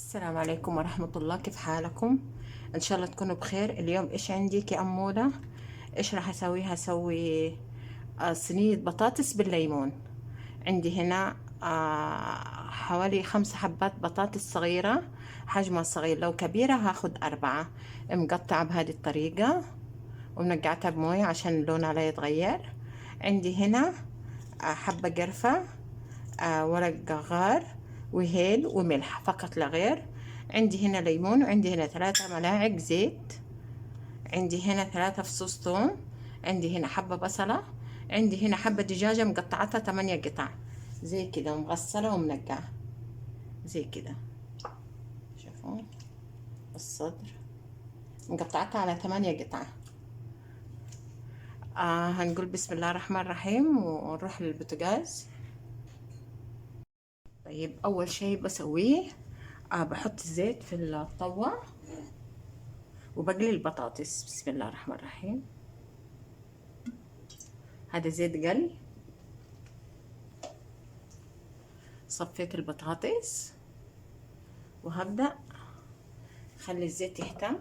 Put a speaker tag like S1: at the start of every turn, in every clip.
S1: السلام عليكم ورحمة الله، كيف حالكم؟ إن شاء الله تكونوا بخير. اليوم إيش عندي كأمولة؟ إيش راح أسويها؟ أسوي صينية بطاطس بالليمون. عندي هنا حوالي 5 حبات بطاطس صغيرة، حجمها صغير. لو كبيرة هاخد 4. مقطعة بهذه الطريقة ومنقعتها بموية عشان لونها لا يتغير. عندي هنا حبة قرفة، ورق غار، وهيل وملح فقط لا غير. عندي هنا ليمون، وعندي هنا 3 ملاعق زيت. عندي هنا 3 فصوص ثوم. عندي هنا حبة بصلة. عندي هنا حبة دجاجة مقطعتها 8 قطع زي كده، مغسلة ومنقعة زي كده. شوفوا الصدر مقطعتها على 8 قطع. هنقول بسم الله الرحمن الرحيم ونروح للبوتاجاز. طيب أول شيء بسويه بحط الزيت في الطاوة وبقلي البطاطس. بسم الله الرحمن الرحيم. هذا زيت قلي. صفيت البطاطس وهبدأ خلي الزيت يهتم،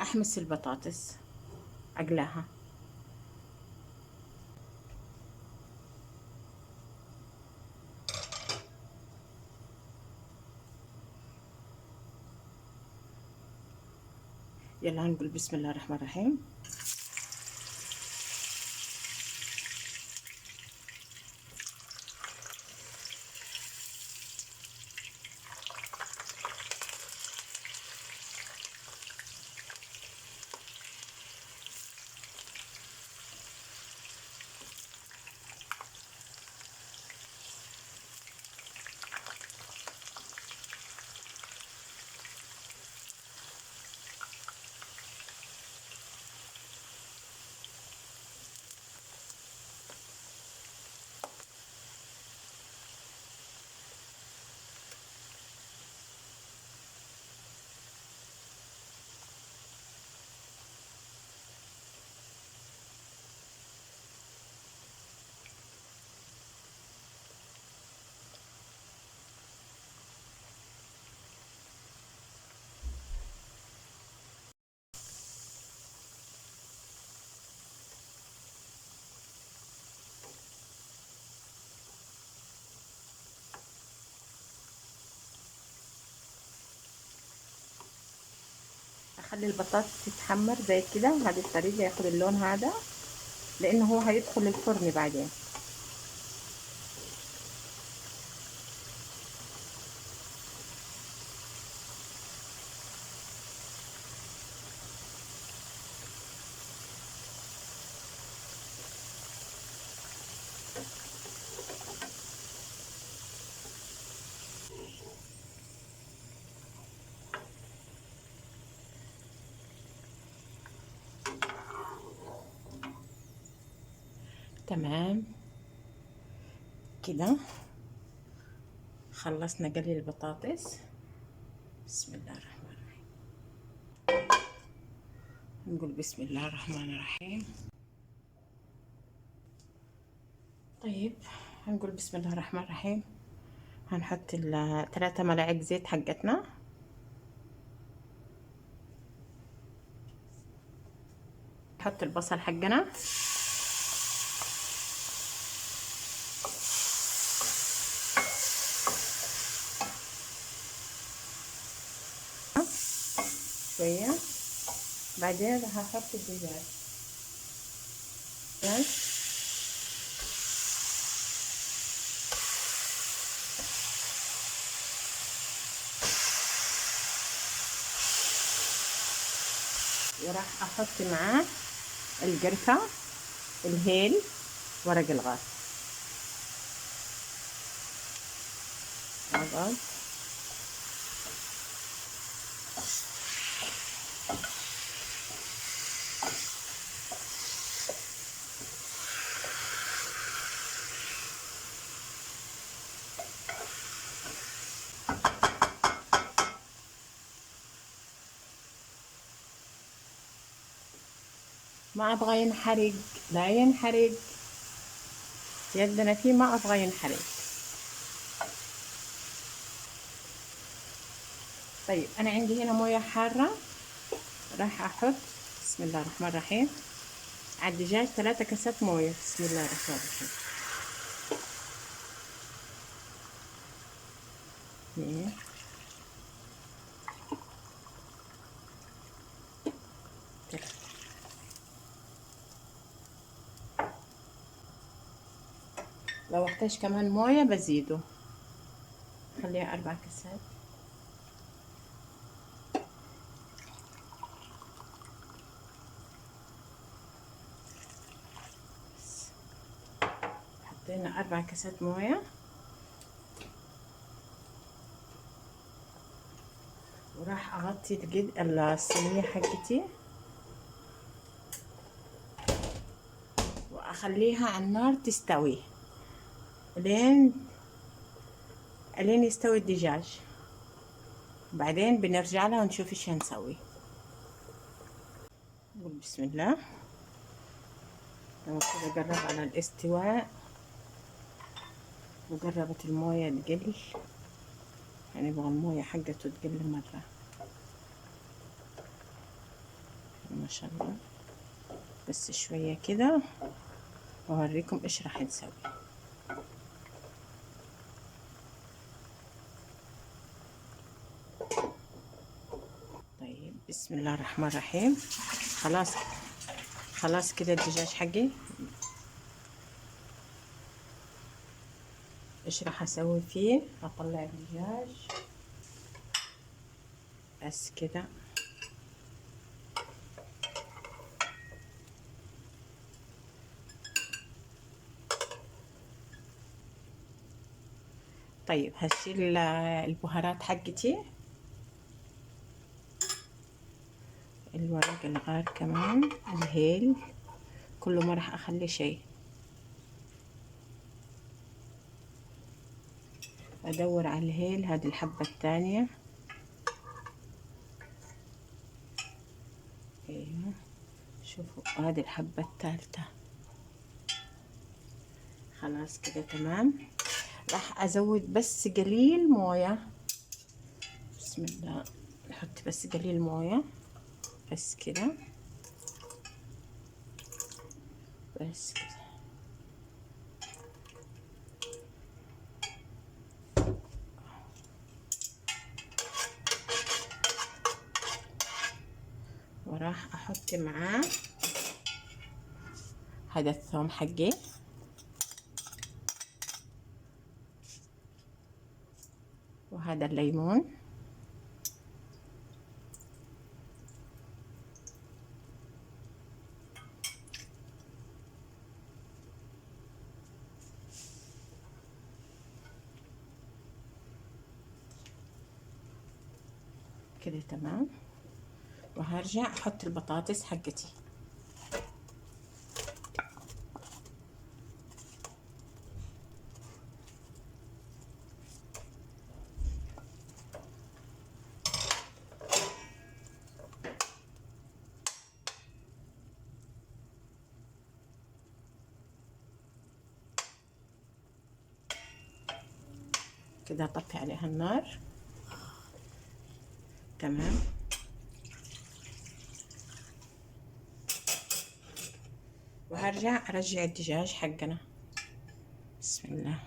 S1: أحمس البطاطس أقلاها. يلا هنقول بسم الله الرحمن الرحيم. أخلي البطاطس تتحمر زي كده، هذه الطريقة ياخد اللون هذا، لأنه هو هيدخل الفرن بعدين. تمام كده خلصنا قلي البطاطس. بسم الله الرحمن الرحيم. نقول بسم الله الرحمن الرحيم. طيب هنقول بسم الله الرحمن الرحيم. هنحط 3 ملاعق زيت حقتنا. نحط البصل حقنا. شوية بعدين راح احط الدجاج. وراح احط معاه القرفة، الهيل، ورق الغاز. ما ابغى ينحرق، لا ينحرق يدنا فيه، ما ابغى ينحرق. طيب انا عندي هنا مويه حاره، راح احط بسم الله الرحمن الرحيم على الدجاج 3 كاسات مويه. بسم الله الرحمن الرحيم. 2 3. لو احتاج كمان مويه بزيده، خليها 4 كاسات. حطينا 4 كاسات مويه، وراح اغطي الصينيه حقتي واخليها على النار تستوي لين يستوي الدجاج. بعدين بنرجع لها ونشوف ايش هنسوي. نقول بسم الله. لو كده قرب على الاستواء وقربت المويه تقل، يعني نبغى المويه حقته تقل مره. ما شاء الله، بس شويه كده واوريكم ايش راح نسوي. طيب بسم الله الرحمن الرحيم. خلاص كده الدجاج حقي. ايش راح اسوي فيه؟ هطلع الدجاج بس كده. طيب هشيل البهارات حقتي، الورق الغار كمان، الهيل، كله ما راح اخلي شيء. ادور على الهيل، هذه الحبة الثانية. ايوه شوفوا هذه الحبة الثالثة. خلاص كده تمام. راح ازود بس قليل موية. بسم الله. نحط بس قليل موية بس كده، بس كده. وراح احط معاه هذا الثوم حقي، وهذا الليمون، كده تمام. وهرجع احط البطاطس حقتي. كده اطفي عليها النار. تمام. وهرجع ارجع الدجاج حقنا. بسم الله.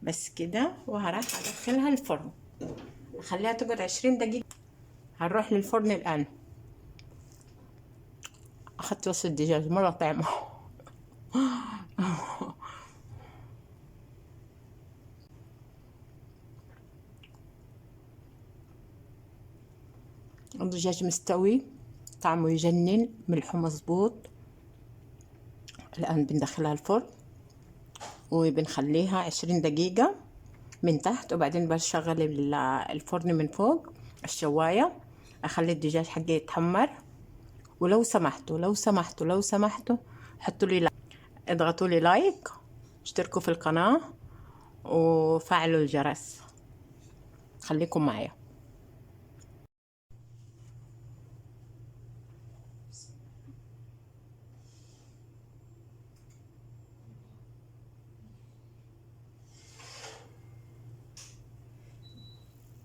S1: بس كده. وهروح ادخلها الفرن، اخليها تقعد 20 دقيقة. هنروح للفرن الان. اخدت وصفة الدجاج مرة طعمة. الدجاج مستوي، طعمه يجنن، ملحه مظبوط. الان بندخلها الفرن وبنخليها 20 دقيقة من تحت، وبعدين بشغل الفرن من فوق الشواية. اخلي الدجاج حقي يتحمر. ولو سمحتوا حطوا لي لايك، اضغطوا لي لايك، اشتركوا في القناة وفعلوا الجرس. خليكم معايا.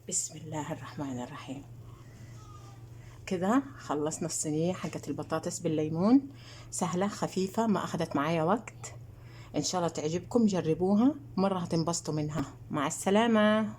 S1: بسم الله الرحمن الرحيم. كده خلصنا الصينية حقت البطاطس بالليمون، سهلة خفيفة ما أخذت معايا وقت. إن شاء الله تعجبكم، جربوها مرة هتنبسطوا منها. مع السلامة.